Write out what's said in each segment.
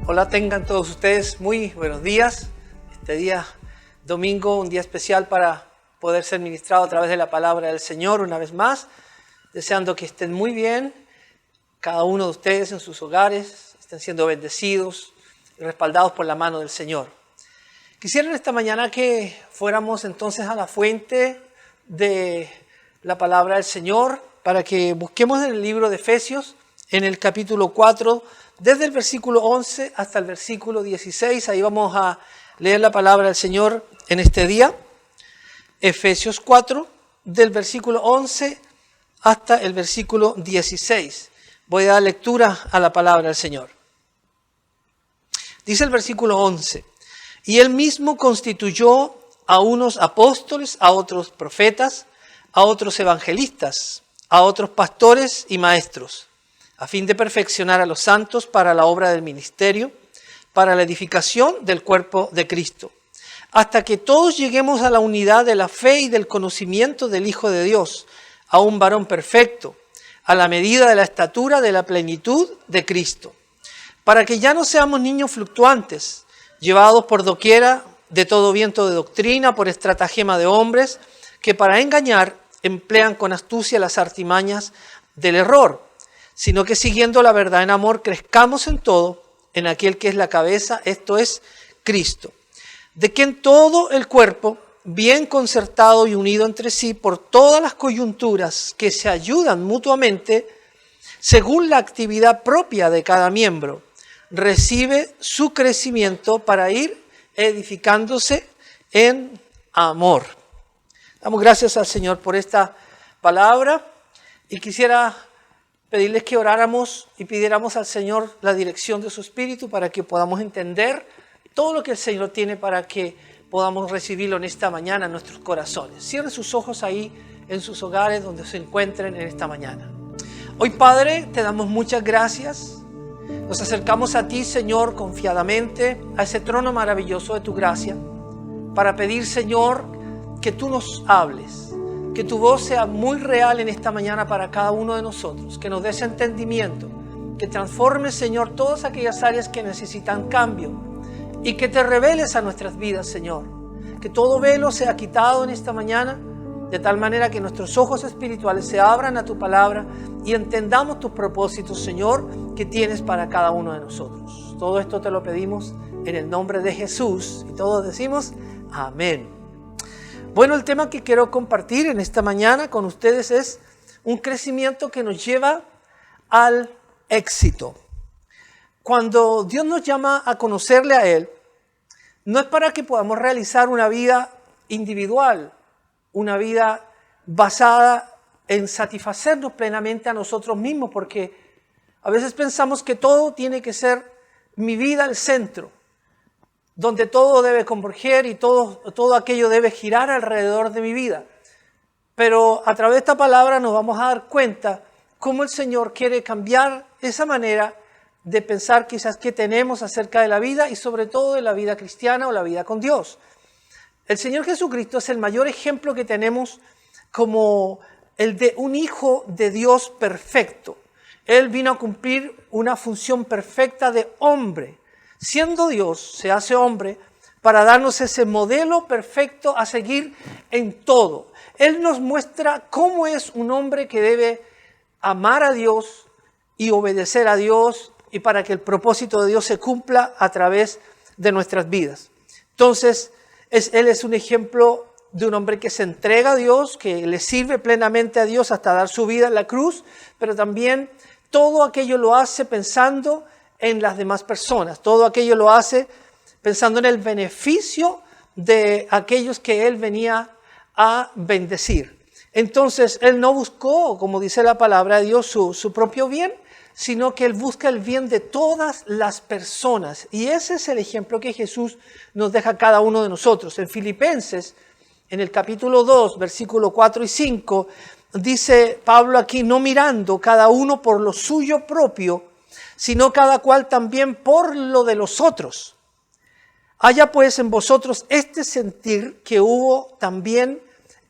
Hola, tengan todos ustedes muy buenos días. Este día domingo, un día especial para poder ser ministrado a través de la palabra del Señor una vez más. Deseando que estén muy bien, cada uno de ustedes en sus hogares, estén siendo bendecidos y respaldados por la mano del Señor. Quisiera en esta mañana que fuéramos entonces a la fuente de la palabra del Señor para que busquemos en el libro de Efesios, en el capítulo 4, desde el versículo 11 hasta el versículo 16. Ahí vamos a leer la palabra del Señor en este día. Efesios 4, del versículo 11 hasta el versículo 16. Voy a dar lectura a la palabra del Señor. Dice el versículo 11: y él mismo constituyó a unos apóstoles, a otros profetas, a otros evangelistas, a otros pastores y maestros, a fin de perfeccionar a los santos para la obra del ministerio, para la edificación del cuerpo de Cristo, hasta que todos lleguemos a la unidad de la fe y del conocimiento del Hijo de Dios, a un varón perfecto, a la medida de la estatura de la plenitud de Cristo, para que ya no seamos niños fluctuantes, llevados por doquiera de todo viento de doctrina, por estratagema de hombres, que para engañar emplean con astucia las artimañas del error, sino que siguiendo la verdad en amor crezcamos en todo, en aquel que es la cabeza, esto es Cristo, de quien todo el cuerpo, bien concertado y unido entre sí por todas las coyunturas que se ayudan mutuamente, según la actividad propia de cada miembro, recibe su crecimiento para ir edificándose en amor. Damos gracias al Señor por esta palabra y quisiera pedirles que oráramos y pidiéramos al Señor la dirección de su Espíritu para que podamos entender todo lo que el Señor tiene para que podamos recibirlo en esta mañana en nuestros corazones. Cierren sus ojos ahí en sus hogares donde se encuentren en esta mañana. Hoy, Padre, te damos muchas gracias. Nos acercamos a ti, Señor, confiadamente a ese trono maravilloso de tu gracia para pedir, Señor, que tú nos hables. Que tu voz sea muy real en esta mañana para cada uno de nosotros, que nos des entendimiento, que transforme, Señor, todas aquellas áreas que necesitan cambio y que te reveles a nuestras vidas, Señor. Que todo velo sea quitado en esta mañana, de tal manera que nuestros ojos espirituales se abran a tu palabra y entendamos tus propósitos, Señor, que tienes para cada uno de nosotros. Todo esto te lo pedimos en el nombre de Jesús y todos decimos amén. Bueno, el tema que quiero compartir en esta mañana con ustedes es un crecimiento que nos lleva al éxito. Cuando Dios nos llama a conocerle a Él, no es para que podamos realizar una vida individual, una vida basada en satisfacernos plenamente a nosotros mismos, porque a veces pensamos que todo tiene que ser mi vida el centro, donde todo debe converger y todo aquello debe girar alrededor de mi vida. Pero a través de esta palabra nos vamos a dar cuenta cómo el Señor quiere cambiar esa manera de pensar quizás que tenemos acerca de la vida y sobre todo de la vida cristiana o la vida con Dios. El Señor Jesucristo es el mayor ejemplo que tenemos como el de un hijo de Dios perfecto. Él vino a cumplir una función perfecta de hombre. Siendo Dios, se hace hombre para darnos ese modelo perfecto a seguir en todo. Él nos muestra cómo es un hombre que debe amar a Dios y obedecer a Dios y para que el propósito de Dios se cumpla a través de nuestras vidas. Entonces, Él es un ejemplo de un hombre que se entrega a Dios, que le sirve plenamente a Dios hasta dar su vida en la cruz, pero también todo aquello lo hace pensando en las demás personas. Todo aquello lo hace pensando en el beneficio de aquellos que Él venía a bendecir. Entonces, Él no buscó, como dice la palabra de Dios, su propio bien, sino que Él busca el bien de todas las personas. Y ese es el ejemplo que Jesús nos deja a cada uno de nosotros. En Filipenses, en el capítulo 2, versículo 4 y 5, dice Pablo aquí: no mirando cada uno por lo suyo propio, sino cada cual también por lo de los otros. Haya pues en vosotros este sentir que hubo también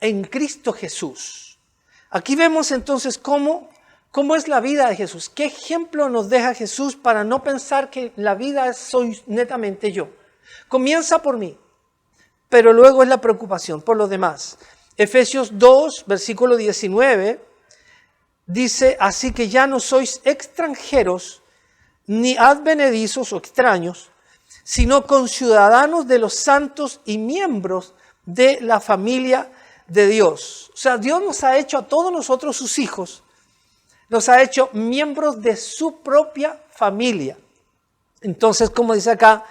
en Cristo Jesús. Aquí vemos entonces cómo ¿Cómo es la vida de Jesús? ¿Qué ejemplo nos deja Jesús para no pensar que la vida soy netamente yo? Comienza por mí, pero luego es la preocupación por los demás. Efesios 2, versículo 19, dice, así que ya no sois extranjeros, ni advenedizos o extraños, sino conciudadanos de los santos y miembros de la familia de Dios. O sea, Dios nos ha hecho a todos nosotros sus hijos, nos ha hecho miembros de su propia familia. Entonces, como dice acá,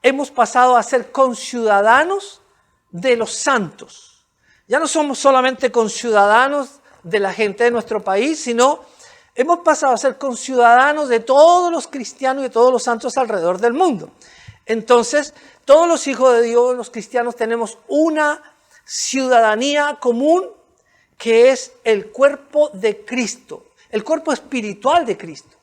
hemos pasado a ser conciudadanos de los santos. Ya no somos solamente conciudadanos de la gente de nuestro país, sino hemos pasado a ser conciudadanos de todos los cristianos y de todos los santos alrededor del mundo. Entonces, todos los hijos de Dios, los cristianos, tenemos una ciudadanía común que es el cuerpo de Cristo, el cuerpo espiritual de Cristo.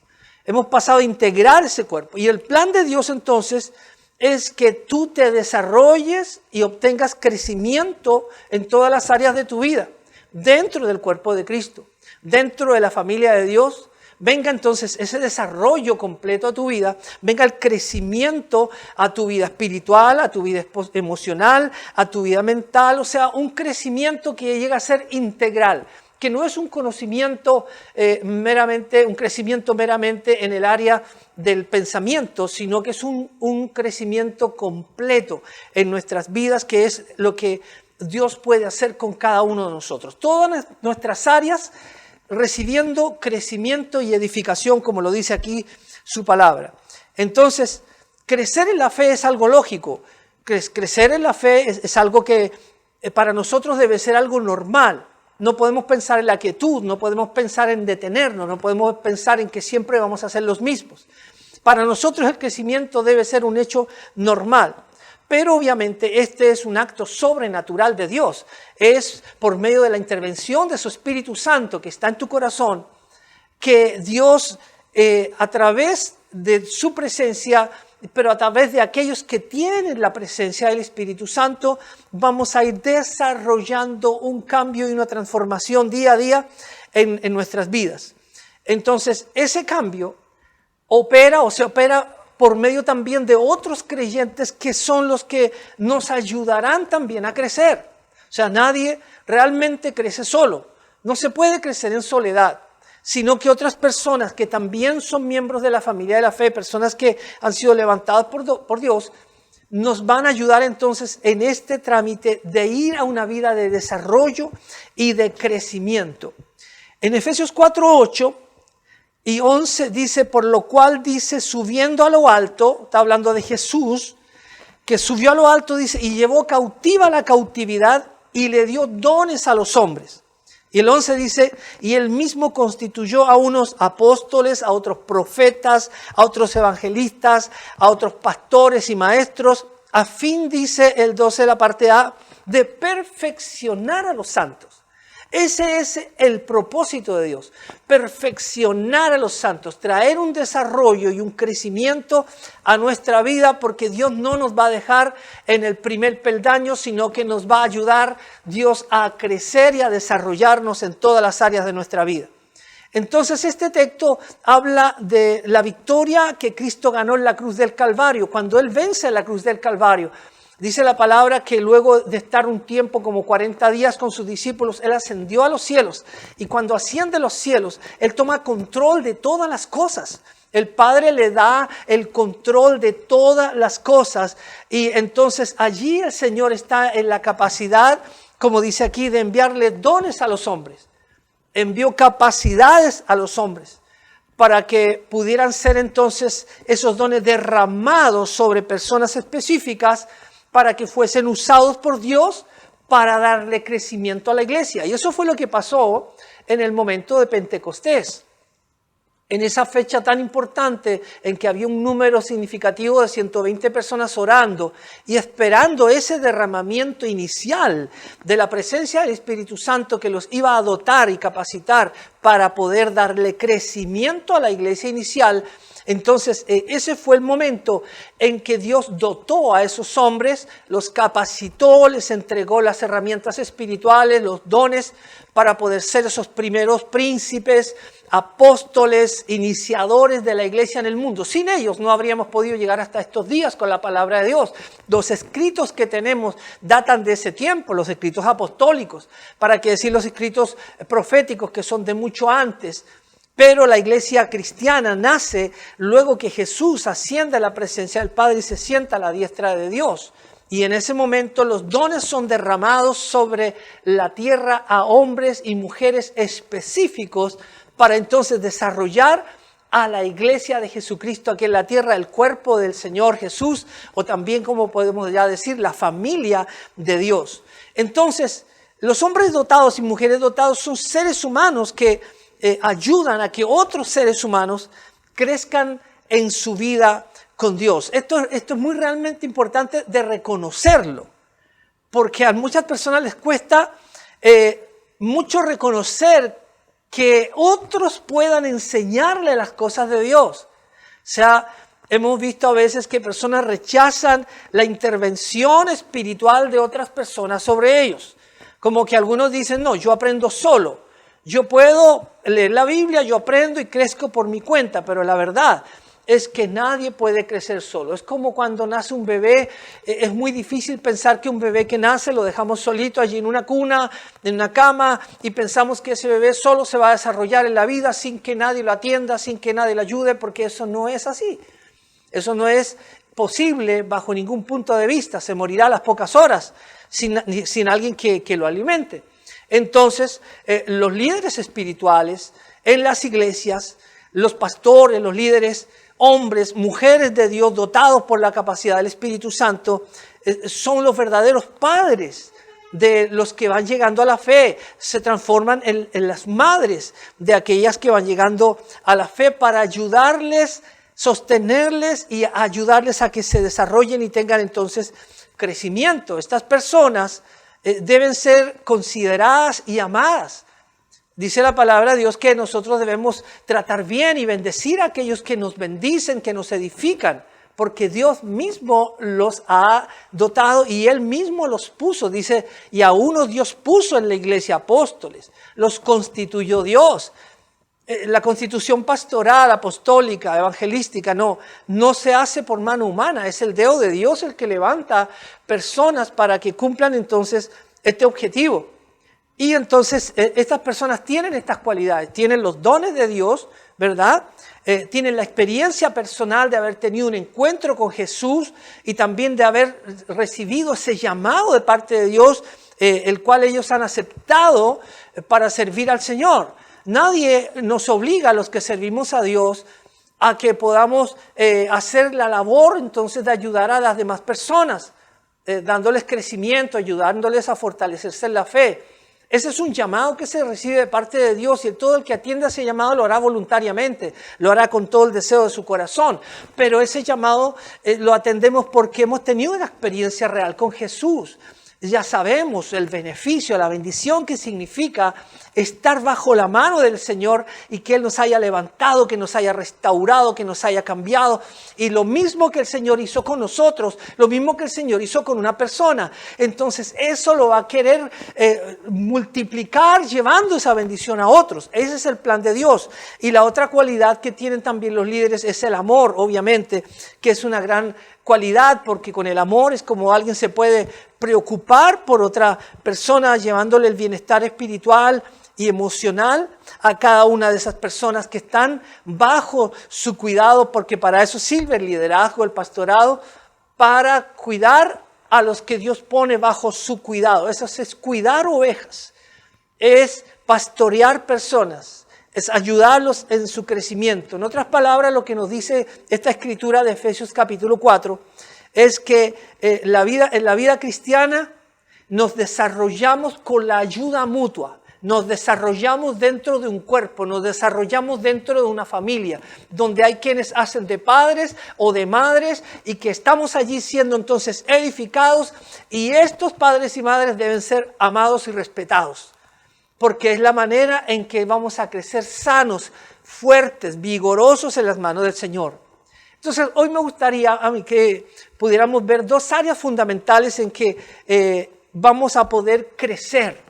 Hemos pasado a integrar ese cuerpo. Y el plan de Dios entonces es que tú te desarrolles y obtengas crecimiento en todas las áreas de tu vida, dentro del cuerpo de Cristo, dentro de la familia de Dios. Venga entonces ese desarrollo completo a tu vida, venga el crecimiento a tu vida espiritual, a tu vida emocional, a tu vida mental, o sea, un crecimiento que llega a ser integral, que no es un conocimiento un crecimiento meramente en el área del pensamiento, sino que es un crecimiento completo en nuestras vidas, que es lo que Dios puede hacer con cada uno de nosotros. Todas nuestras áreas recibiendo crecimiento y edificación, como lo dice aquí su palabra. Entonces, crecer en la fe es algo lógico. Crecer en la fe es algo que para nosotros debe ser algo normal. No podemos pensar en la quietud, no podemos pensar en detenernos, no podemos pensar en que siempre vamos a ser los mismos. Para nosotros el crecimiento debe ser un hecho normal. Pero obviamente este es un acto sobrenatural de Dios. Es por medio de la intervención de su Espíritu Santo que está en tu corazón, que Dios a través de su presencia, pero a través de aquellos que tienen la presencia del Espíritu Santo, vamos a ir desarrollando un cambio y una transformación día a día en nuestras vidas. Entonces ese cambio se opera por medio también de otros creyentes que son los que nos ayudarán también a crecer. O sea, nadie realmente crece solo. No se puede crecer en soledad, sino que otras personas que también son miembros de la familia de la fe, personas que han sido levantadas por Dios, nos van a ayudar entonces en este trámite de ir a una vida de desarrollo y de crecimiento. En Efesios 4:8 y 11 dice, por lo cual dice, subiendo a lo alto, está hablando de Jesús, que subió a lo alto, dice, y llevó cautiva la cautividad y le dio dones a los hombres. Y el 11 dice, y él mismo constituyó a unos apóstoles, a otros profetas, a otros evangelistas, a otros pastores y maestros, a fin, dice el 12, la parte A, de perfeccionar a los santos. Ese es el propósito de Dios, perfeccionar a los santos, traer un desarrollo y un crecimiento a nuestra vida, porque Dios no nos va a dejar en el primer peldaño, sino que nos va a ayudar Dios a crecer y a desarrollarnos en todas las áreas de nuestra vida. Entonces este texto habla de la victoria que Cristo ganó en la cruz del Calvario, cuando Él vence en la cruz del Calvario. Dice la palabra que luego de estar un tiempo, como 40 días con sus discípulos, Él ascendió a los cielos. Y cuando asciende a los cielos, Él toma control de todas las cosas. El Padre le da el control de todas las cosas. Y entonces allí el Señor está en la capacidad, como dice aquí, de enviarle dones a los hombres. Envió capacidades a los hombres para que pudieran ser entonces esos dones derramados sobre personas específicas, para que fuesen usados por Dios para darle crecimiento a la iglesia. Y eso fue lo que pasó en el momento de Pentecostés. En esa fecha tan importante en que había un número significativo de 120 personas orando y esperando ese derramamiento inicial de la presencia del Espíritu Santo que los iba a dotar y capacitar para poder darle crecimiento a la iglesia inicial, Entonces, ese fue el momento en que Dios dotó a esos hombres, los capacitó, les entregó las herramientas espirituales, los dones para poder ser esos primeros príncipes, apóstoles, iniciadores de la iglesia en el mundo. Sin ellos no habríamos podido llegar hasta estos días con la palabra de Dios. Los escritos que tenemos datan de ese tiempo, los escritos apostólicos, para qué decir los escritos proféticos que son de mucho antes. Pero la iglesia cristiana nace luego que Jesús asciende a la presencia del Padre y se sienta a la diestra de Dios. Y en ese momento los dones son derramados sobre la tierra a hombres y mujeres específicos para entonces desarrollar a la iglesia de Jesucristo aquí en la tierra, el cuerpo del Señor Jesús, o también, como podemos ya decir, la familia de Dios. Entonces, los hombres dotados y mujeres dotados son seres humanos que ayudan a que otros seres humanos crezcan en su vida con Dios. Esto es muy realmente importante de reconocerlo, porque a muchas personas les cuesta mucho reconocer que otros puedan enseñarle las cosas de Dios. O sea, hemos visto a veces que personas rechazan la intervención espiritual de otras personas sobre ellos. Como que algunos dicen, no, yo aprendo solo. Yo puedo leer la Biblia, yo aprendo y crezco por mi cuenta, pero la verdad es que nadie puede crecer solo. Es como cuando nace un bebé, es muy difícil pensar que un bebé que nace lo dejamos solito allí en una cuna, en una cama, y pensamos que ese bebé solo se va a desarrollar en la vida sin que nadie lo atienda, sin que nadie lo ayude, porque eso no es así. Eso no es posible bajo ningún punto de vista. Se morirá a las pocas horas sin alguien que lo alimente. Entonces, los líderes espirituales en las iglesias, los pastores, los líderes, hombres, mujeres de Dios dotados por la capacidad del Espíritu Santo, son los verdaderos padres de los que van llegando a la fe. Se transforman en las madres de aquellas que van llegando a la fe para ayudarles, sostenerles y ayudarles a que se desarrollen y tengan entonces crecimiento. Estas personas deben ser consideradas y amadas. Dice la palabra de Dios que nosotros debemos tratar bien y bendecir a aquellos que nos bendicen, que nos edifican, porque Dios mismo los ha dotado y Él mismo los puso. Dice, y a unos Dios puso en la iglesia apóstoles, los constituyó Dios. La constitución pastoral, apostólica, evangelística, no se hace por mano humana. Es el dedo de Dios el que levanta personas para que cumplan entonces este objetivo. Y entonces estas personas tienen estas cualidades, tienen los dones de Dios, ¿verdad? Tienen la experiencia personal de haber tenido un encuentro con Jesús y también de haber recibido ese llamado de parte de Dios, el cual ellos han aceptado para servir al Señor. Nadie nos obliga a los que servimos a Dios a que podamos hacer la labor entonces de ayudar a las demás personas, dándoles crecimiento, ayudándoles a fortalecerse en la fe. Ese es un llamado que se recibe de parte de Dios y todo el que atienda ese llamado lo hará voluntariamente, lo hará con todo el deseo de su corazón. Pero ese llamado lo atendemos porque hemos tenido una experiencia real con Jesús. Ya sabemos el beneficio, la bendición que significa estar bajo la mano del Señor y que Él nos haya levantado, que nos haya restaurado, que nos haya cambiado. Y lo mismo que el Señor hizo con nosotros, lo mismo que el Señor hizo con una persona. Entonces eso lo va a querer multiplicar llevando esa bendición a otros. Ese es el plan de Dios. Y la otra cualidad que tienen también los líderes es el amor, obviamente, que es una gran cualidad, porque con el amor es como alguien se puede preocupar por otra persona, llevándole el bienestar espiritual y emocional a cada una de esas personas que están bajo su cuidado, porque para eso sirve el liderazgo, el pastorado, para cuidar a los que Dios pone bajo su cuidado. Eso es cuidar ovejas, es pastorear personas, es ayudarlos en su crecimiento. En otras palabras, lo que nos dice esta escritura de Efesios capítulo 4 es que en la vida cristiana nos desarrollamos con la ayuda mutua. Nos desarrollamos dentro de un cuerpo, nos desarrollamos dentro de una familia, donde hay quienes hacen de padres o de madres y que estamos allí siendo entonces edificados, y estos padres y madres deben ser amados y respetados. porque es la manera en que vamos a crecer sanos, fuertes, vigorosos en las manos del Señor. Entonces, hoy me gustaría a mí que pudiéramos ver dos áreas fundamentales en que vamos a poder crecer,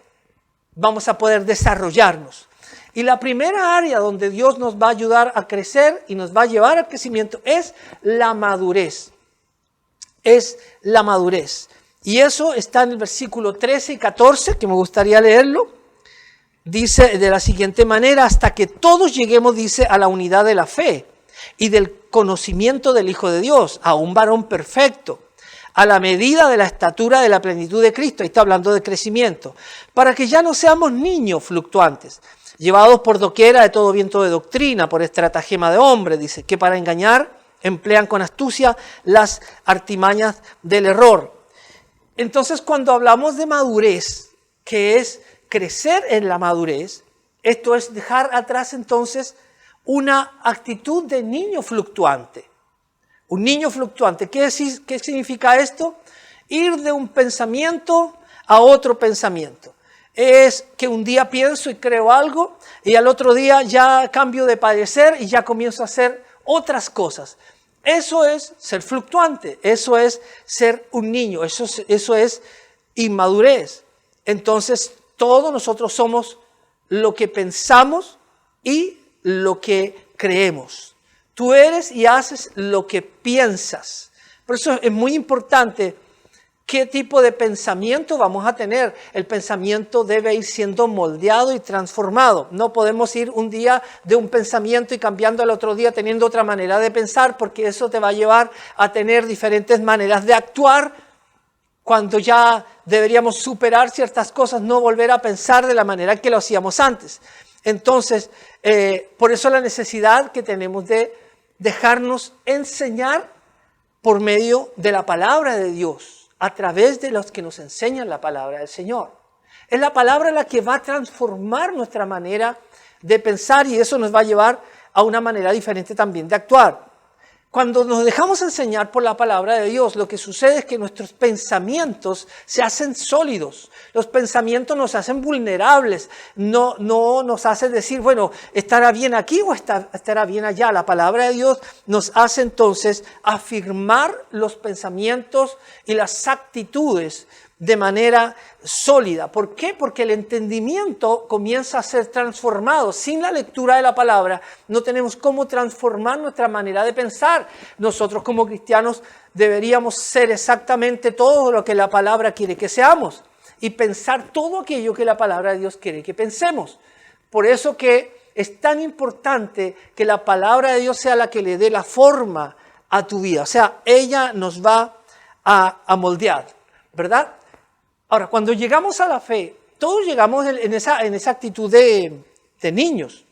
vamos a poder desarrollarnos. Y la primera área donde Dios nos va a ayudar a crecer y nos va a llevar al crecimiento es la madurez. Es la madurez. Y eso está en el versículo 13 y 14, que me gustaría leerlo. Dice de la siguiente manera: hasta que todos lleguemos, dice, a la unidad de la fe y del conocimiento del Hijo de Dios, a un varón perfecto, a la medida de la estatura de la plenitud de Cristo. Ahí está hablando de crecimiento. Para que ya no seamos niños fluctuantes, llevados por doquiera de todo viento de doctrina, por estratagema de hombre, dice, que para engañar emplean con astucia las artimañas del error. Entonces, cuando hablamos de madurez, que es crecer en la madurez, esto es dejar atrás entonces una actitud de niño fluctuante. Un niño fluctuante. ¿Qué significa esto? Ir de un pensamiento a otro pensamiento. Es que un día pienso y creo algo y al otro día ya cambio de parecer y ya comienzo a hacer otras cosas. Eso es ser fluctuante, eso es ser un niño, eso es inmadurez. Entonces, todos nosotros somos lo que pensamos y lo que creemos. Tú eres y haces lo que piensas. Por eso es muy importante qué tipo de pensamiento vamos a tener. El pensamiento debe ir siendo moldeado y transformado. No podemos ir un día de un pensamiento y cambiando al otro día teniendo otra manera de pensar, porque eso te va a llevar a tener diferentes maneras de actuar. Cuando ya deberíamos superar ciertas cosas, no volver a pensar de la manera que lo hacíamos antes. Entonces, por eso la necesidad que tenemos de dejarnos enseñar por medio de la palabra de Dios, a través de los que nos enseñan la palabra del Señor. Es la palabra la que va a transformar nuestra manera de pensar y eso nos va a llevar a una manera diferente también de actuar. Cuando nos dejamos enseñar por la palabra de Dios, lo que sucede es que nuestros pensamientos se hacen sólidos. Los pensamientos nos hacen vulnerables. No nos hacen decir, bueno, ¿estará bien aquí o estará bien allá? La palabra de Dios nos hace entonces afirmar los pensamientos y las actitudes de manera sólida. ¿Por qué? Porque el entendimiento comienza a ser transformado. Sin la lectura de la palabra no tenemos cómo transformar nuestra manera de pensar. Nosotros como cristianos deberíamos ser exactamente todo lo que la palabra quiere que seamos y pensar todo aquello que la palabra de Dios quiere que pensemos. Por eso que es tan importante que la palabra de Dios sea la que le dé la forma a tu vida. O sea, ella nos va a moldear, ¿verdad? Ahora, cuando llegamos a la fe, todos llegamos en esa actitud de niños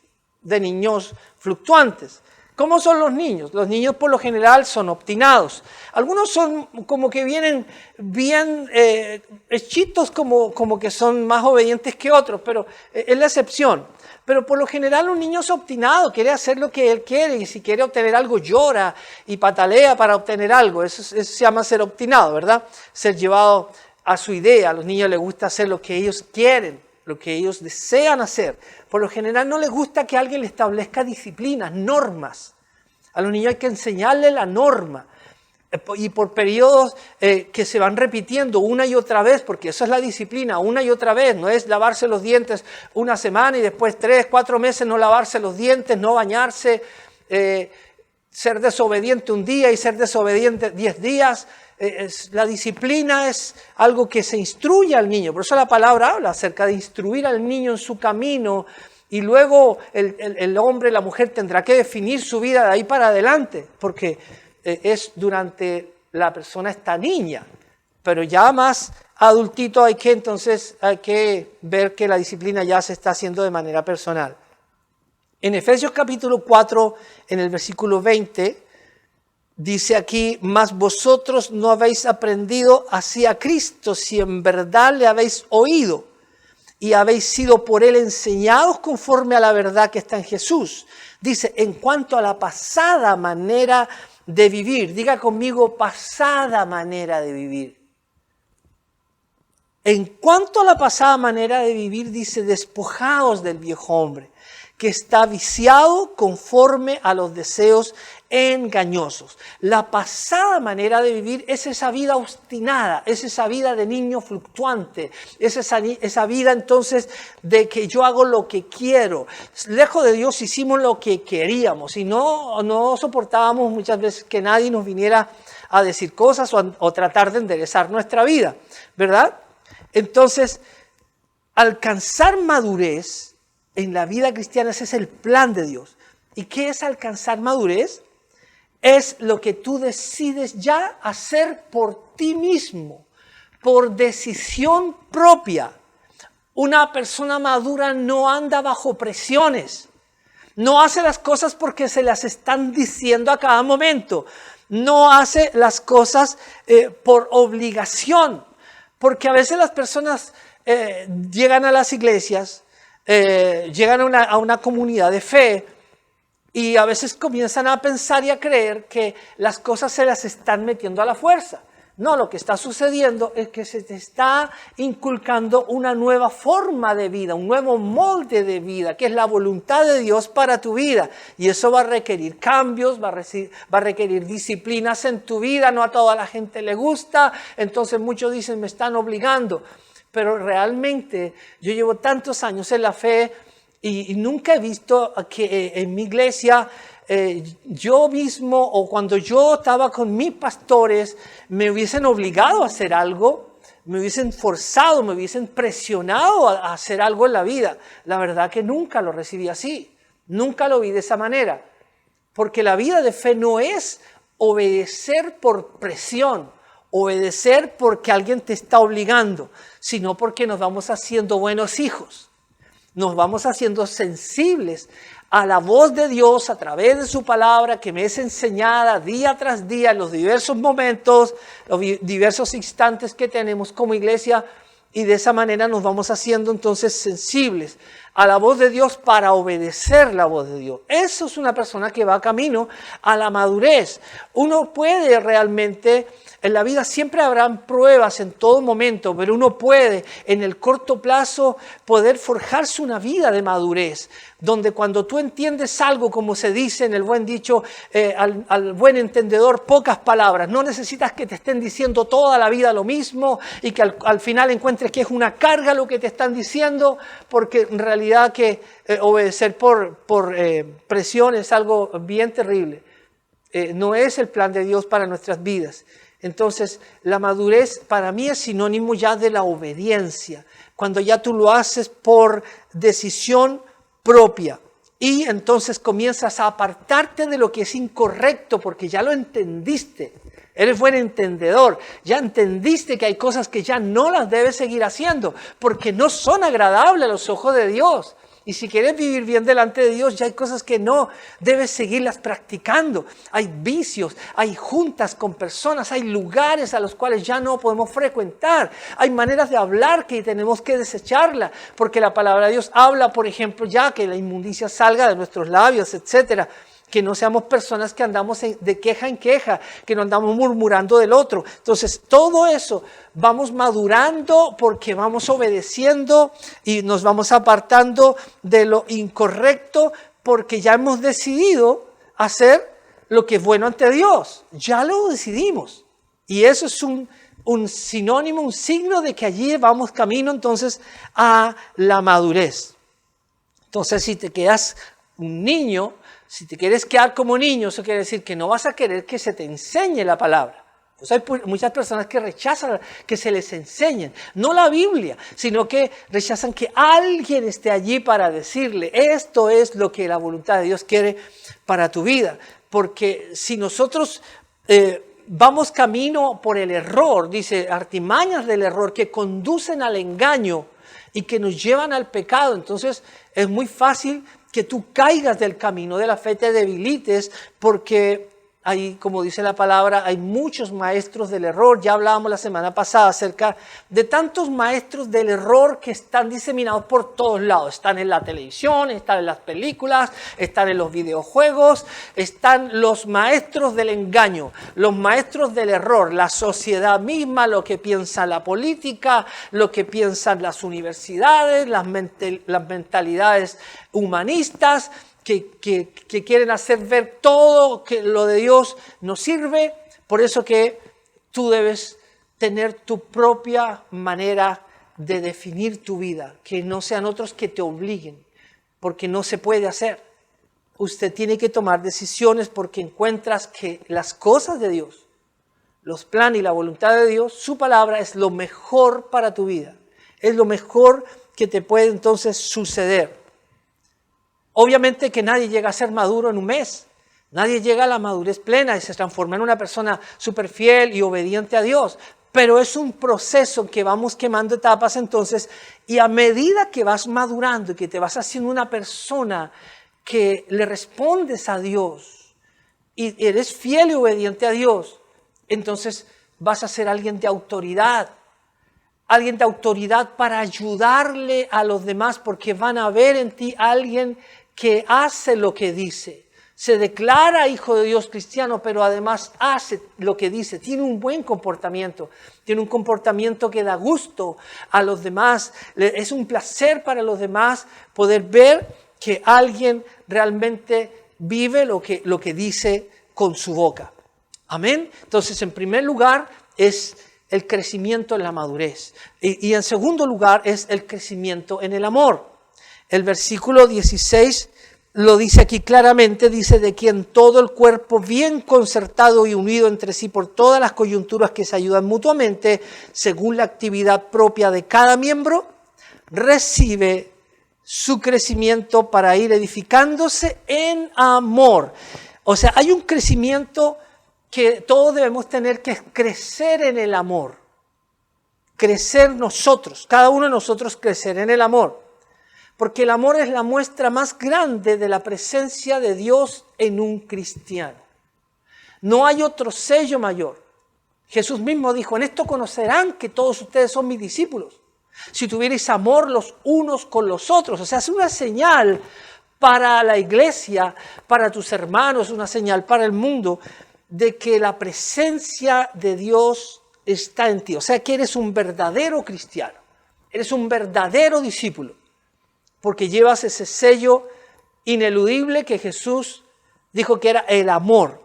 fluctuantes. ¿Cómo son los niños? Los niños por lo general son obstinados. Algunos son como que vienen bien hechitos, como que son más obedientes que otros, pero es la excepción. Pero por lo general un niño es obstinado, quiere hacer lo que él quiere y si quiere obtener algo llora y patalea para obtener algo. Eso se llama ser obstinado, ¿verdad? Ser llevado a su idea. A los niños les gusta hacer lo que ellos quieren, lo que ellos desean hacer. Por lo general no les gusta que alguien les establezca disciplinas, normas. A los niños hay que enseñarles la norma. Y por periodos que se van repitiendo una y otra vez, porque eso es la disciplina, una y otra vez. No es lavarse los dientes una semana y después 3, 4 meses no lavarse los dientes, no bañarse, ser desobediente un día y ser desobediente 10 días. La disciplina es algo que se instruye al niño. Por eso la palabra habla acerca de instruir al niño en su camino y luego el hombre, la mujer tendrá que definir su vida de ahí para adelante, porque es durante la persona esta niña. Pero ya más adultito hay que ver que la disciplina ya se está haciendo de manera personal. En Efesios capítulo 4, en el versículo 20, dice aquí, mas vosotros no habéis aprendido así a Cristo, si en verdad le habéis oído y habéis sido por él enseñados conforme a la verdad que está en Jesús. Dice, en cuanto a la pasada manera de vivir, diga conmigo, pasada manera de vivir. En cuanto a la pasada manera de vivir, dice, despojaos del viejo hombre, que está viciado conforme a los deseos engañosos. La pasada manera de vivir es esa vida obstinada, es esa vida de niño fluctuante, es esa vida entonces de que yo hago lo que quiero. Lejos de Dios hicimos lo que queríamos y no soportábamos muchas veces que nadie nos viniera a decir cosas o tratar de enderezar nuestra vida, ¿verdad? Entonces, alcanzar madurez en la vida cristiana, ese es el plan de Dios. ¿Y qué es alcanzar madurez? Es lo que tú decides ya hacer por ti mismo, por decisión propia. Una persona madura no anda bajo presiones, no hace las cosas porque se las están diciendo a cada momento, no hace las cosas por obligación, porque a veces las personas llegan a las iglesias, llegan a una comunidad de fe, y a veces comienzan a pensar y a creer que las cosas se las están metiendo a la fuerza. No, lo que está sucediendo es que se te está inculcando una nueva forma de vida, un nuevo molde de vida, que es la voluntad de Dios para tu vida. Y eso va a requerir cambios, va a requerir disciplinas en tu vida. No a toda la gente le gusta, entonces muchos dicen, me están obligando. Pero realmente yo llevo tantos años en la fe, y nunca he visto que en mi iglesia yo mismo o cuando yo estaba con mis pastores me hubiesen obligado a hacer algo, me hubiesen forzado, me hubiesen presionado a hacer algo en la vida. La verdad que nunca lo recibí así, nunca lo vi de esa manera. Porque la vida de fe no es obedecer por presión, obedecer porque alguien te está obligando, sino porque nos vamos haciendo buenos hijos. Nos vamos haciendo sensibles a la voz de Dios a través de su palabra que me es enseñada día tras día en los diversos momentos, los diversos instantes que tenemos como iglesia, y de esa manera nos vamos haciendo entonces sensibles a la voz de Dios para obedecer la voz de Dios. Eso es una persona que va camino a la madurez. Uno puede realmente, en la vida siempre habrán pruebas en todo momento, pero uno puede en el corto plazo poder forjarse una vida de madurez, donde cuando tú entiendes algo, como se dice en el buen dicho, al buen entendedor pocas palabras. No necesitas que te estén diciendo toda la vida lo mismo y que al final encuentres que es una carga lo que te están diciendo, porque en realidad que obedecer por presión es algo bien terrible. No es el plan de Dios para nuestras vidas. Entonces, la madurez para mí es sinónimo ya de la obediencia, cuando ya tú lo haces por decisión propia y entonces comienzas a apartarte de lo que es incorrecto porque ya lo entendiste. Eres buen entendedor, ya entendiste que hay cosas que ya no las debes seguir haciendo porque no son agradables a los ojos de Dios. Y si quieres vivir bien delante de Dios, ya hay cosas que no debes seguirlas practicando. Hay vicios, hay juntas con personas, hay lugares a los cuales ya no podemos frecuentar. Hay maneras de hablar que tenemos que desecharla, porque la palabra de Dios habla, por ejemplo, ya que la inmundicia salga de nuestros labios, etcétera. Que no seamos personas que andamos de queja en queja, que no andamos murmurando del otro. Entonces, todo eso vamos madurando porque vamos obedeciendo y nos vamos apartando de lo incorrecto porque ya hemos decidido hacer lo que es bueno ante Dios. Ya lo decidimos. Y eso es un sinónimo, un signo de que allí vamos camino entonces a la madurez. Entonces, si te quedas un niño, si te quieres quedar como niño, eso quiere decir que no vas a querer que se te enseñe la palabra. Pues hay muchas personas que rechazan que se les enseñen, no la Biblia, sino que rechazan que alguien esté allí para decirle, esto es lo que la voluntad de Dios quiere para tu vida. Porque si nosotros vamos camino por el error, dice, artimañas del error que conducen al engaño y que nos llevan al pecado, entonces es muy fácil que tú caigas del camino de la fe, te debilites, porque Hay, como dice la palabra, hay muchos maestros del error. Ya hablábamos la semana pasada acerca de tantos maestros del error que están diseminados por todos lados. Están en la televisión, están en las películas, están en los videojuegos, están los maestros del engaño, los maestros del error, la sociedad misma, lo que piensa la política, lo que piensan las universidades, las mentalidades humanistas, que quieren hacer ver todo que lo de Dios no sirve. Por eso que tú debes tener tu propia manera de definir tu vida, que no sean otros que te obliguen, porque no se puede hacer. Usted tiene que tomar decisiones porque encuentras que las cosas de Dios, los planes y la voluntad de Dios, su palabra es lo mejor para tu vida. Es lo mejor que te puede entonces suceder. Obviamente que nadie llega a ser maduro en un mes. Nadie llega a la madurez plena y se transforma en una persona súper fiel y obediente a Dios. Pero es un proceso que vamos quemando etapas entonces. Y a medida que vas madurando y que te vas haciendo una persona que le respondes a Dios y eres fiel y obediente a Dios, entonces vas a ser alguien de autoridad. Alguien de autoridad para ayudarle a los demás porque van a ver en ti a alguien que hace lo que dice. Se declara hijo de Dios cristiano, pero además hace lo que dice. Tiene un buen comportamiento. Tiene un comportamiento que da gusto a los demás. Es un placer para los demás poder ver que alguien realmente vive lo que dice con su boca. Amén. Entonces, en primer lugar, es el crecimiento en la madurez. Y en segundo lugar, es el crecimiento en el amor. El versículo 16 lo dice aquí claramente, dice: de quien todo el cuerpo bien concertado y unido entre sí por todas las coyunturas que se ayudan mutuamente, según la actividad propia de cada miembro, recibe su crecimiento para ir edificándose en amor. O sea, hay un crecimiento que todos debemos tener, que es crecer en el amor. Crecer nosotros, cada uno de nosotros crecer en el amor. Porque el amor es la muestra más grande de la presencia de Dios en un cristiano. No hay otro sello mayor. Jesús mismo dijo: en esto conocerán que todos ustedes son mis discípulos, si tuvierais amor los unos con los otros. O sea, es una señal para la iglesia, para tus hermanos, una señal para el mundo, de que la presencia de Dios está en ti. O sea, que eres un verdadero cristiano, eres un verdadero discípulo, porque llevas ese sello ineludible que Jesús dijo que era el amor.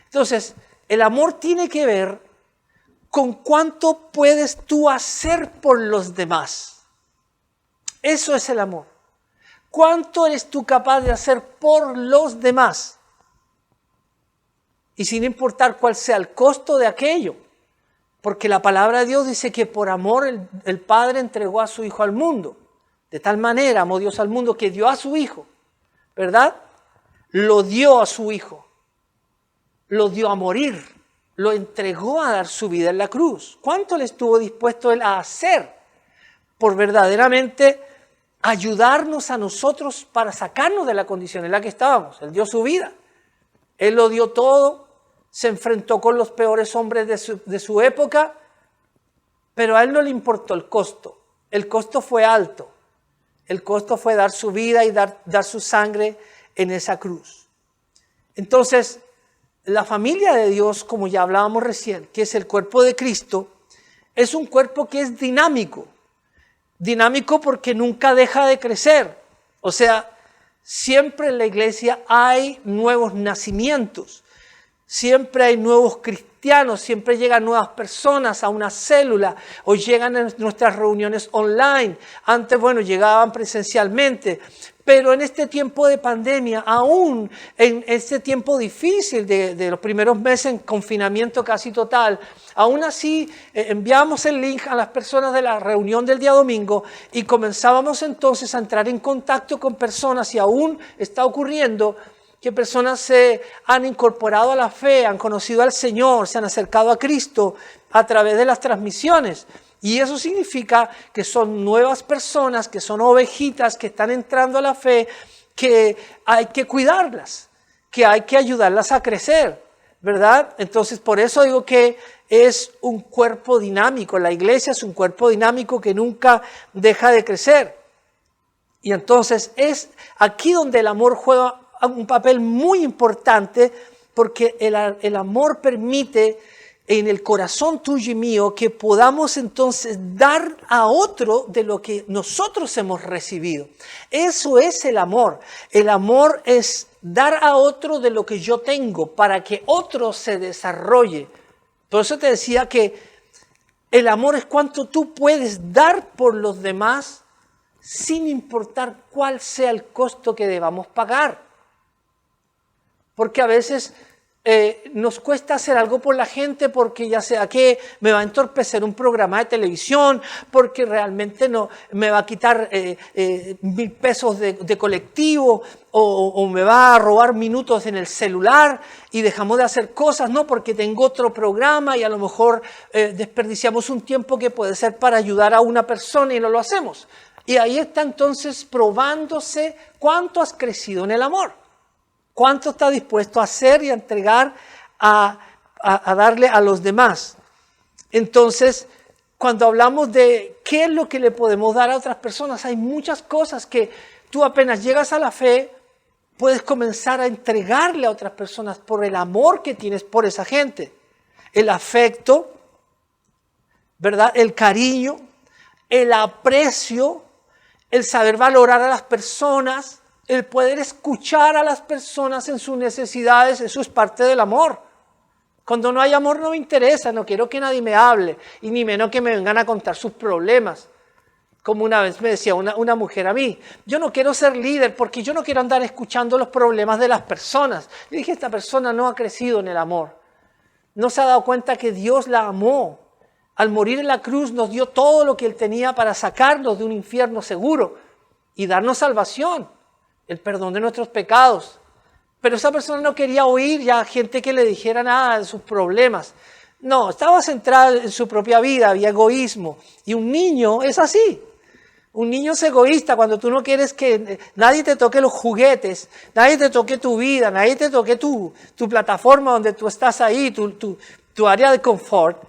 Entonces, el amor tiene que ver con cuánto puedes tú hacer por los demás. Eso es el amor. ¿Cuánto eres tú capaz de hacer por los demás? Y sin importar cuál sea el costo de aquello. Porque la palabra de Dios dice que por amor el Padre entregó a su Hijo al mundo. De tal manera amó Dios al mundo que dio a su Hijo, ¿verdad? Lo dio a su Hijo. Lo dio a morir. Lo entregó a dar su vida en la cruz. ¿Cuánto le estuvo dispuesto Él a hacer por verdaderamente ayudarnos a nosotros para sacarnos de la condición en la que estábamos? Él dio su vida. Él lo dio todo. Se enfrentó con los peores hombres de su época, pero a Él no le importó el costo. El costo fue alto. El costo fue dar su vida y dar su sangre en esa cruz. Entonces, la familia de Dios, como ya hablábamos recién, que es el cuerpo de Cristo, es un cuerpo que es dinámico. Dinámico porque nunca deja de crecer. O sea, siempre en la iglesia hay nuevos nacimientos. Siempre hay nuevos cristianos, siempre llegan nuevas personas a una célula o llegan a nuestras reuniones online. Antes, llegaban presencialmente, pero en este tiempo de pandemia, aún en este tiempo difícil de los primeros meses en confinamiento casi total, aún así enviamos el link a las personas de la reunión del día domingo y comenzábamos entonces a entrar en contacto con personas, y aún está ocurriendo que personas se han incorporado a la fe, han conocido al Señor, se han acercado a Cristo a través de las transmisiones. Y eso significa que son nuevas personas, que son ovejitas que están entrando a la fe, que hay que cuidarlas, que hay que ayudarlas a crecer. ¿verdad? Entonces, por eso digo que es un cuerpo dinámico. La iglesia es un cuerpo dinámico que nunca deja de crecer. Y entonces es aquí donde el amor juega un papel muy importante, porque el amor permite en el corazón tuyo y mío que podamos entonces dar a otro de lo que nosotros hemos recibido. Eso es el amor. El amor es dar a otro de lo que yo tengo para que otro se desarrolle. Por eso te decía que el amor es cuánto tú puedes dar por los demás sin importar cuál sea el costo que debamos pagar. Porque a veces nos cuesta hacer algo por la gente porque ya sea que me va a entorpecer un programa de televisión, porque realmente no me va a quitar 1,000 pesos de colectivo o me va a robar minutos en el celular y dejamos de hacer cosas, no, porque tengo otro programa y a lo mejor desperdiciamos un tiempo que puede ser para ayudar a una persona y no lo hacemos. Y ahí está entonces probándose cuánto has crecido en el amor. ¿Cuánto está dispuesto a hacer y a entregar, a darle a los demás? Entonces, cuando hablamos de qué es lo que le podemos dar a otras personas, hay muchas cosas que tú apenas llegas a la fe, puedes comenzar a entregarle a otras personas por el amor que tienes por esa gente. El afecto, ¿verdad? El cariño, el aprecio, el saber valorar a las personas, el poder escuchar a las personas en sus necesidades, eso es parte del amor. Cuando no hay amor no me interesa, no quiero que nadie me hable y ni menos que me vengan a contar sus problemas. Como una vez me decía una mujer a mí, yo no quiero ser líder porque yo no quiero andar escuchando los problemas de las personas. Y dije, esta persona no ha crecido en el amor. No se ha dado cuenta que Dios la amó. Al morir en la cruz nos dio todo lo que Él tenía para sacarnos de un infierno seguro y darnos salvación. El perdón de nuestros pecados. Pero esa persona no quería oír ya gente que le dijera nada de sus problemas. No, estaba centrada en su propia vida, había egoísmo. Y un niño es así. Un niño es egoísta cuando tú no quieres que nadie te toque los juguetes, nadie te toque tu vida, nadie te toque tu plataforma donde tú estás ahí, tu área de confort.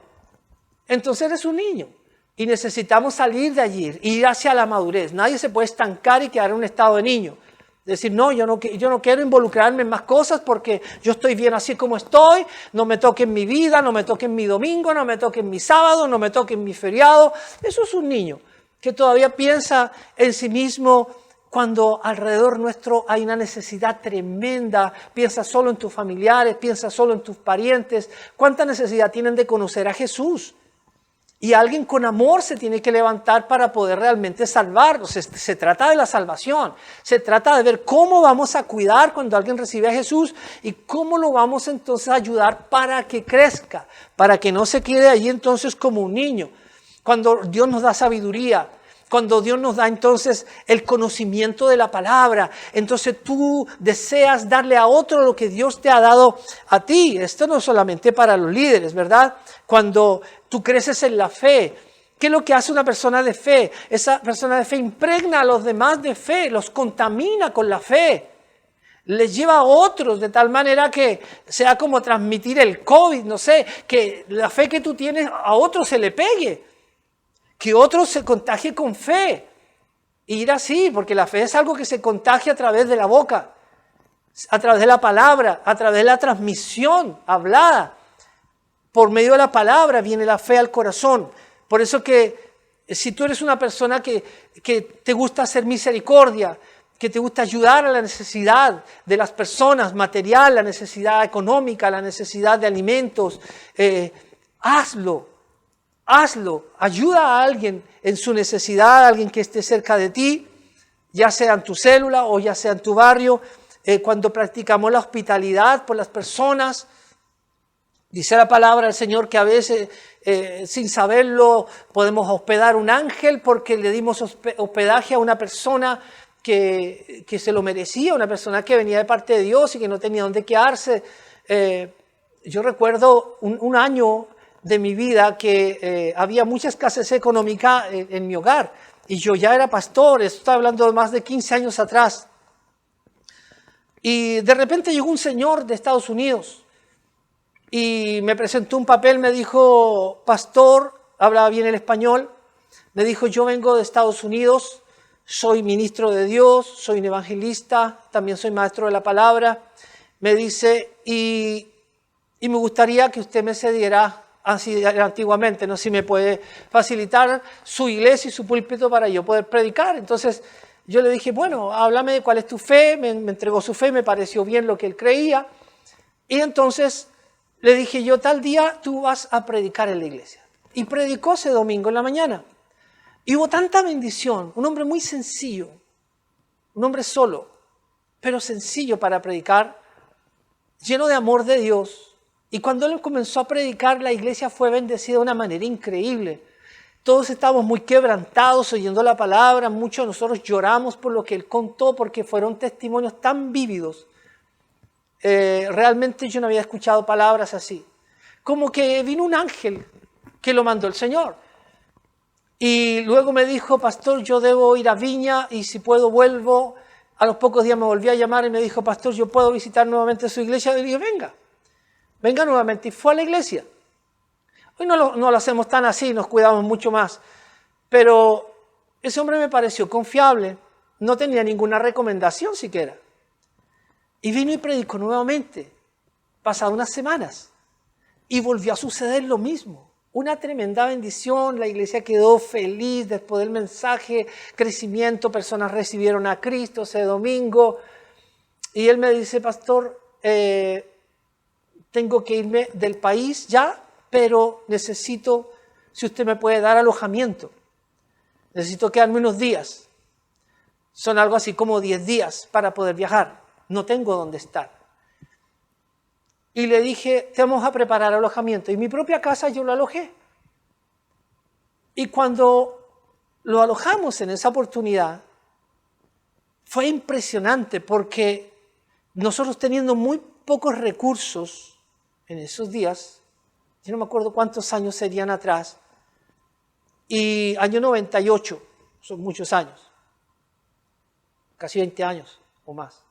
Entonces eres un niño. Y necesitamos salir de allí, ir hacia la madurez. Nadie se puede estancar y quedar en un estado de niño. Decir, no, yo no quiero involucrarme en más cosas porque yo estoy bien así como estoy, no me toquen mi vida, no me toquen mi domingo, no me toquen mi sábado, no me toquen mi feriado. Eso es un niño que todavía piensa en sí mismo cuando alrededor nuestro hay una necesidad tremenda. Piensa solo en tus familiares, piensa solo en tus parientes. ¿Cuánta necesidad tienen de conocer a Jesús? Y alguien con amor se tiene que levantar para poder realmente salvarlos. Se trata de la salvación. Se trata de ver cómo vamos a cuidar cuando alguien recibe a Jesús y cómo lo vamos entonces a ayudar para que crezca, para que no se quede allí entonces como un niño. Cuando Dios nos da sabiduría, cuando Dios nos da entonces el conocimiento de la palabra, entonces tú deseas darle a otro lo que Dios te ha dado a ti. Esto no es solamente para los líderes, ¿verdad? Cuando tú creces en la fe, ¿qué es lo que hace una persona de fe? Esa persona de fe impregna a los demás de fe, los contamina con la fe. Les lleva a otros de tal manera que sea como transmitir el COVID, no sé, que la fe que tú tienes a otros se le pegue. Que otro se contagie con fe. Y ir así, porque la fe es algo que se contagia a través de la boca, a través de la palabra, a través de la transmisión hablada. Por medio de la palabra viene la fe al corazón. Por eso que si tú eres una persona que te gusta hacer misericordia, que te gusta ayudar a la necesidad de las personas, material, la necesidad económica, la necesidad de alimentos, hazlo. Hazlo, ayuda a alguien en su necesidad, a alguien que esté cerca de ti, ya sea en tu célula o ya sea en tu barrio. Cuando practicamos la hospitalidad por las personas, dice la palabra del Señor que a veces sin saberlo podemos hospedar un ángel porque le dimos hospedaje a una persona que se lo merecía, una persona que venía de parte de Dios y que no tenía dónde quedarse. Yo recuerdo un año de mi vida que había mucha escasez económica en mi hogar y yo ya era pastor, estoy hablando de más de 15 años atrás, y de repente llegó un señor de Estados Unidos y me presentó un papel, me dijo, pastor, hablaba bien el español, me dijo, yo vengo de Estados Unidos, soy ministro de Dios, soy un evangelista, también soy maestro de la palabra. Me dice, y me gustaría que usted me cediera, así antiguamente, no sé si me puede facilitar su iglesia y su púlpito para yo poder predicar. Entonces yo le dije, bueno, háblame de cuál es tu fe, me entregó su fe, me pareció bien lo que él creía. Y entonces le dije yo, tal día tú vas a predicar en la iglesia. Y predicó ese domingo en la mañana. Y hubo tanta bendición, un hombre muy sencillo, un hombre solo, pero sencillo para predicar, lleno de amor de Dios. Y cuando él comenzó a predicar, la iglesia fue bendecida de una manera increíble. Todos estábamos muy quebrantados oyendo la palabra, muchos de nosotros lloramos por lo que él contó, porque fueron testimonios tan vívidos. Realmente yo no había escuchado palabras así. Como que vino un ángel que lo mandó el Señor. Y luego me dijo, pastor, yo debo ir a Viña y si puedo vuelvo. A los pocos días me volvió a llamar y me dijo, pastor, yo puedo visitar nuevamente su iglesia. Y le dije, venga nuevamente. Y fue a la iglesia. Hoy no lo hacemos tan así, nos cuidamos mucho más. Pero ese hombre me pareció confiable, no tenía ninguna recomendación siquiera. Y vino y predicó nuevamente, pasadas unas semanas. Y volvió a suceder lo mismo. Una tremenda bendición, la iglesia quedó feliz después del mensaje, crecimiento, personas recibieron a Cristo ese domingo. Y él me dice, pastor, tengo que irme del país ya, pero necesito, si usted me puede dar alojamiento. Necesito quedarme unos días. Son algo así como 10 días para poder viajar. No tengo dónde estar. Y le dije, te vamos a preparar alojamiento. Y mi propia casa yo lo alojé. Y cuando lo alojamos en esa oportunidad, fue impresionante porque nosotros teniendo muy pocos recursos en esos días, yo no me acuerdo cuántos años serían atrás, y año 98, son muchos años, casi 20 años o más.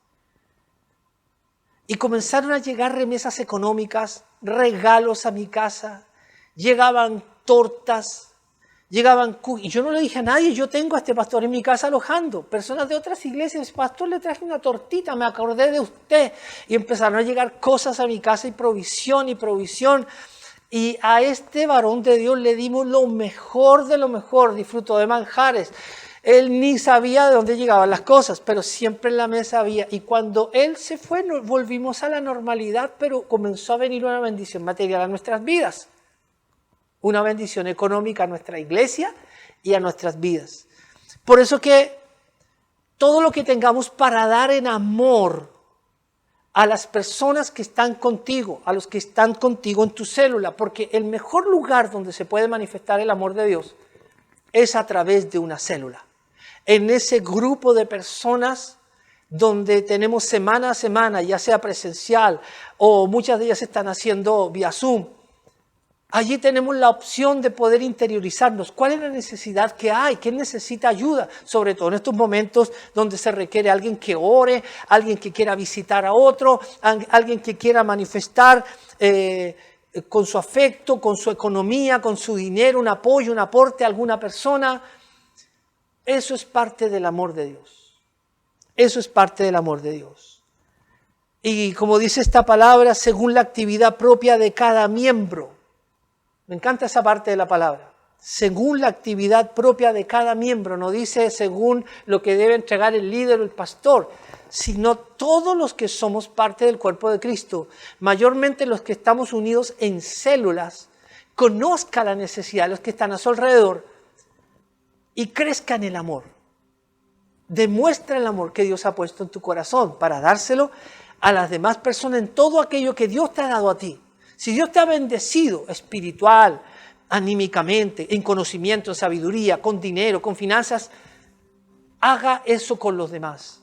Y comenzaron a llegar remesas económicas, regalos a mi casa, llegaban tortas, llegaban cookies. Y yo no le dije a nadie, yo tengo a este pastor en mi casa alojando. Personas de otras iglesias, pastor, le traje una tortita, me acordé de usted. Y empezaron a llegar cosas a mi casa y provisión y provisión. Y a este varón de Dios le dimos lo mejor de lo mejor, disfrutó de manjares. Él ni sabía de dónde llegaban las cosas, pero siempre en la mesa había. Y cuando él se fue, volvimos a la normalidad, pero comenzó a venir una bendición material a nuestras vidas. Una bendición económica a nuestra iglesia y a nuestras vidas. Por eso que todo lo que tengamos para dar en amor a las personas que están contigo, a los que están contigo en tu célula, porque el mejor lugar donde se puede manifestar el amor de Dios es a través de una célula. En ese grupo de personas donde tenemos semana a semana, ya sea presencial o muchas de ellas están haciendo vía Zoom, allí tenemos la opción de poder interiorizarnos. ¿Cuál es la necesidad que hay? ¿Quién necesita ayuda? Sobre todo en estos momentos donde se requiere alguien que ore, alguien que quiera visitar a otro, alguien que quiera manifestar con su afecto, con su economía, con su dinero, un apoyo, un aporte a alguna persona. Eso es parte del amor de Dios. Eso es parte del amor de Dios. Y como dice esta palabra, según la actividad propia de cada miembro. Me encanta esa parte de la palabra. Según la actividad propia de cada miembro. No dice según lo que debe entregar el líder o el pastor, sino todos los que somos parte del cuerpo de Cristo. Mayormente los que estamos unidos en células. Conozca la necesidad de los que están a su alrededor. Y crezca en el amor. Demuestra el amor que Dios ha puesto en tu corazón para dárselo a las demás personas en todo aquello que Dios te ha dado a ti. Si Dios te ha bendecido espiritual, anímicamente, en conocimiento, en sabiduría, con dinero, con finanzas, haga eso con los demás.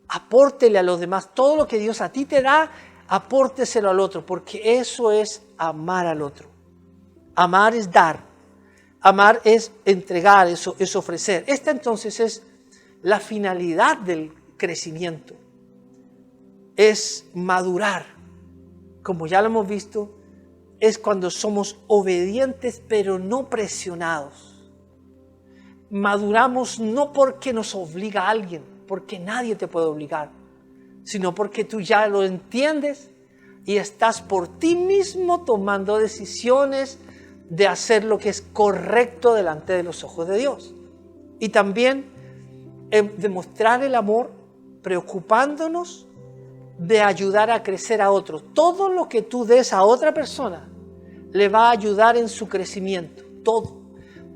Apórtele a los demás. Todo lo que Dios a ti te da, apórteselo al otro, porque eso es amar al otro. Amar es dar. Amar es entregar, es ofrecer. Esta entonces es la finalidad del crecimiento. Es madurar, como ya lo hemos visto, es cuando somos obedientes pero no presionados. Maduramos no porque nos obliga alguien, porque nadie te puede obligar, sino porque tú ya lo entiendes y estás por ti mismo tomando decisiones de hacer lo que es correcto delante de los ojos de Dios. Y también demostrar el amor preocupándonos de ayudar a crecer a otros. Todo lo que tú des a otra persona le va a ayudar en su crecimiento.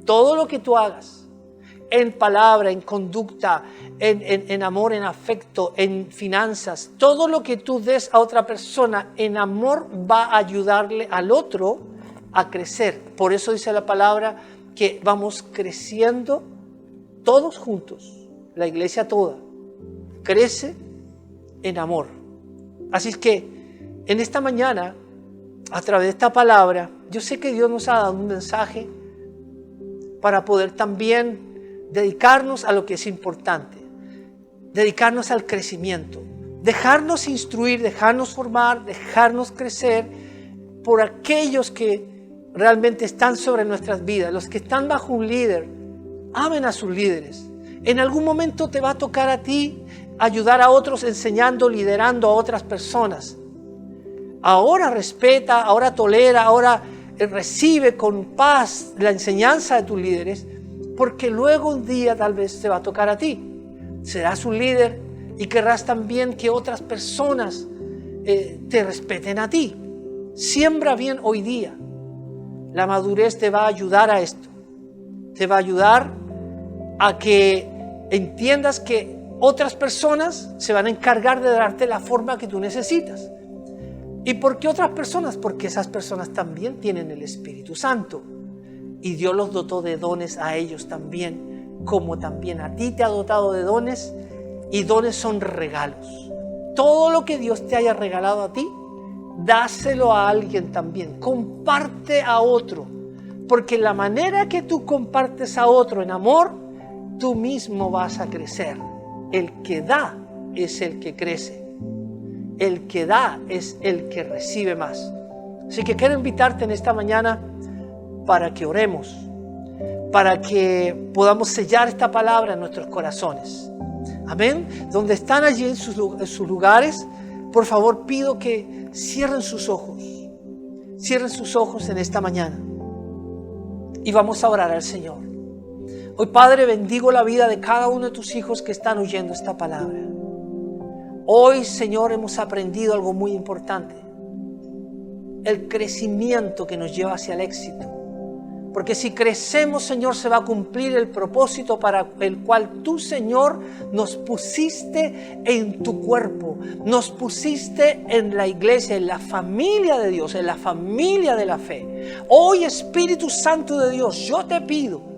Todo lo que tú hagas, en palabra, en conducta, en amor, en afecto, en finanzas, todo lo que tú des a otra persona en amor va a ayudarle al otro a crecer. Por eso dice la palabra que vamos creciendo todos juntos, la iglesia toda crece en amor. Así es que en esta mañana, a través de esta palabra, yo sé que Dios nos ha dado un mensaje para poder también dedicarnos a lo que es importante, dedicarnos al crecimiento, dejarnos instruir, dejarnos formar, dejarnos crecer por aquellos que realmente están sobre nuestras vidas, los que están bajo un líder. Amen a sus líderes. En algún momento te va a tocar a ti ayudar a otros enseñando, liderando a otras personas. Ahora respeta, ahora tolera, ahora recibe con paz la enseñanza de tus líderes, porque luego un día tal vez te va a tocar a ti. Serás un líder y querrás también que otras personas te respeten a ti. Siembra bien hoy día. La madurez te va a ayudar a esto. Te va a ayudar a que entiendas que otras personas se van a encargar de darte la forma que tú necesitas. ¿Y por qué otras personas? Porque esas personas también tienen el Espíritu Santo. Y Dios los dotó de dones a ellos también, como también a ti te ha dotado de dones, y dones son regalos. Todo lo que Dios te haya regalado a ti, dáselo a alguien también. Comparte a otro, porque la manera que tú compartes a otro en amor, tú mismo vas a crecer. El que da es el que crece. El que da es el que recibe más. Así que quiero invitarte en esta mañana para que oremos, para que podamos sellar esta palabra en nuestros corazones. Amén. Donde están allí en sus lugares, por favor pido que cierren sus ojos. Cierren sus ojos en esta mañana. Y vamos a orar al Señor. Hoy, Padre, bendigo la vida de cada uno de tus hijos que están oyendo esta palabra. Hoy, Señor, hemos aprendido algo muy importante. El crecimiento que nos lleva hacia el éxito. Porque si crecemos, Señor, se va a cumplir el propósito para el cual tú, Señor, nos pusiste en tu cuerpo. Nos pusiste en la iglesia, en la familia de Dios, en la familia de la fe. Hoy, Espíritu Santo de Dios, yo te pido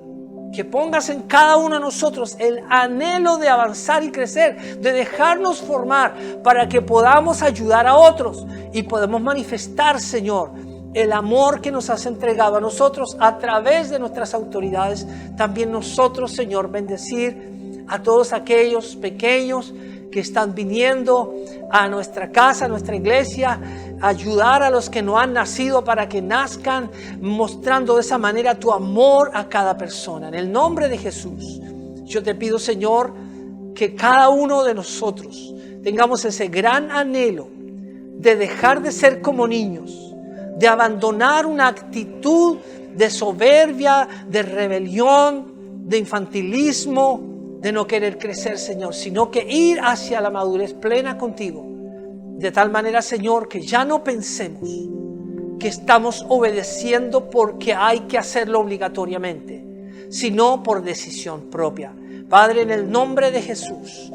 que pongas en cada uno de nosotros el anhelo de avanzar y crecer, de dejarnos formar para que podamos ayudar a otros y podemos manifestar, Señor, el amor que nos has entregado a nosotros a través de nuestras autoridades. También nosotros, Señor, bendecir a todos aquellos pequeños que están viniendo a nuestra casa, a nuestra iglesia, ayudar a los que no han nacido para que nazcan, mostrando de esa manera tu amor a cada persona. En el nombre de Jesús, yo te pido, Señor, que cada uno de nosotros tengamos ese gran anhelo de dejar de ser como niños, de abandonar una actitud de soberbia, de rebelión, de infantilismo, de no querer crecer, Señor, sino que ir hacia la madurez plena contigo. De tal manera, Señor, que ya no pensemos que estamos obedeciendo porque hay que hacerlo obligatoriamente, sino por decisión propia. Padre, en el nombre de Jesús,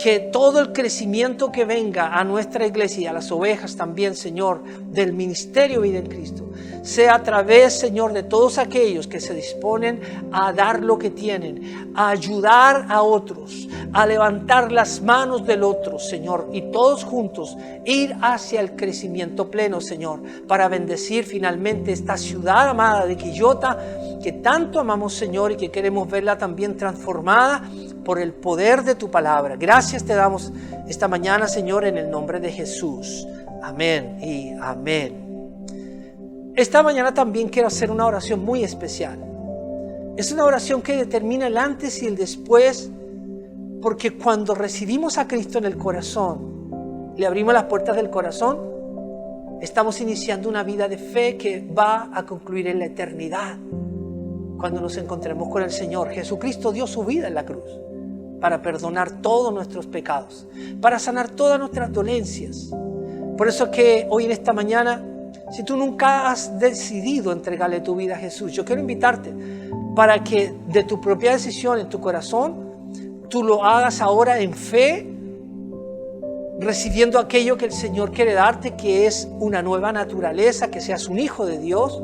que todo el crecimiento que venga a nuestra iglesia y a las ovejas también, Señor, del ministerio Vida en Cristo, sea a través, Señor, de todos aquellos que se disponen a dar lo que tienen, a ayudar a otros, a levantar las manos del otro, Señor, y todos juntos ir hacia el crecimiento pleno, Señor, para bendecir finalmente esta ciudad amada de Quillota, que tanto amamos, Señor, y que queremos verla también transformada por el poder de tu palabra. Gracias te damos esta mañana, Señor, en el nombre de Jesús. Amén y amén. Esta mañana también quiero hacer una oración muy especial. Es una oración que determina el antes y el después, porque cuando recibimos a Cristo en el corazón, le abrimos las puertas del corazón, estamos iniciando una vida de fe que va a concluir en la eternidad. Cuando nos encontremos con el Señor, Jesucristo dio su vida en la cruz para perdonar todos nuestros pecados, para sanar todas nuestras dolencias. Por eso es que hoy en esta mañana, si tú nunca has decidido entregarle tu vida a Jesús, yo quiero invitarte para que de tu propia decisión en tu corazón, tú lo hagas ahora en fe, recibiendo aquello que el Señor quiere darte, que es una nueva naturaleza, que seas un hijo de Dios.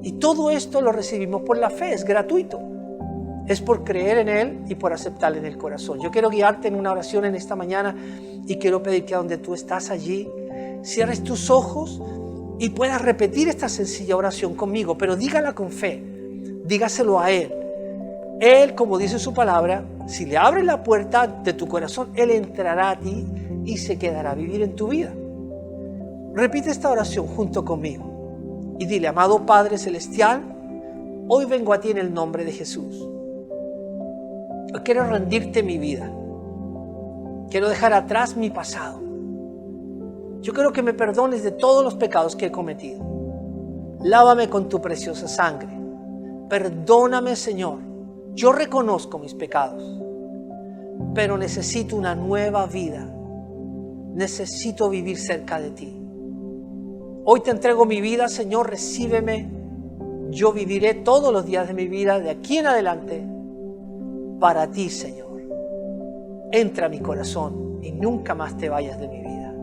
Y todo esto lo recibimos por la fe, es gratuito. Es por creer en Él y por aceptarle en el corazón. Yo quiero guiarte en una oración en esta mañana y quiero pedir que donde tú estás allí, cierres tus ojos y puedas repetir esta sencilla oración conmigo, pero dígala con fe, dígaselo a Él. Él, como dice su palabra, si le abres la puerta de tu corazón, Él entrará a ti y se quedará a vivir en tu vida. Repite esta oración junto conmigo y dile: amado Padre Celestial, hoy vengo a ti en el nombre de Jesús. Hoy quiero rendirte mi vida. Quiero dejar atrás mi pasado. Yo quiero que me perdones de todos los pecados que he cometido. Lávame con tu preciosa sangre. Perdóname, Señor. Yo reconozco mis pecados, pero necesito una nueva vida. Necesito vivir cerca de ti. Hoy te entrego mi vida, Señor, recíbeme. Yo viviré todos los días de mi vida de aquí en adelante para ti, Señor. Entra a mi corazón y nunca más te vayas de mi vida.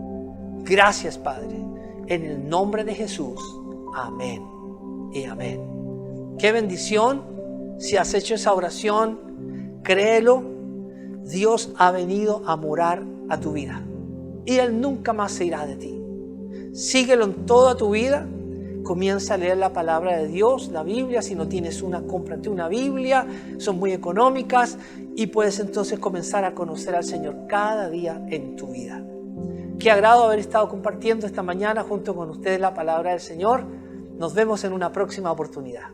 Gracias, Padre, en el nombre de Jesús. Amén y amén. Qué bendición. Si has hecho esa oración, créelo, Dios ha venido a morar a tu vida y Él nunca más se irá de ti. Síguelo en toda tu vida. Comienza a leer la palabra de Dios, la Biblia. Si no tienes una, cómprate una Biblia. Son muy económicas y puedes entonces comenzar a conocer al Señor cada día en tu vida. Qué agrado haber estado compartiendo esta mañana junto con ustedes la palabra del Señor. Nos vemos en una próxima oportunidad.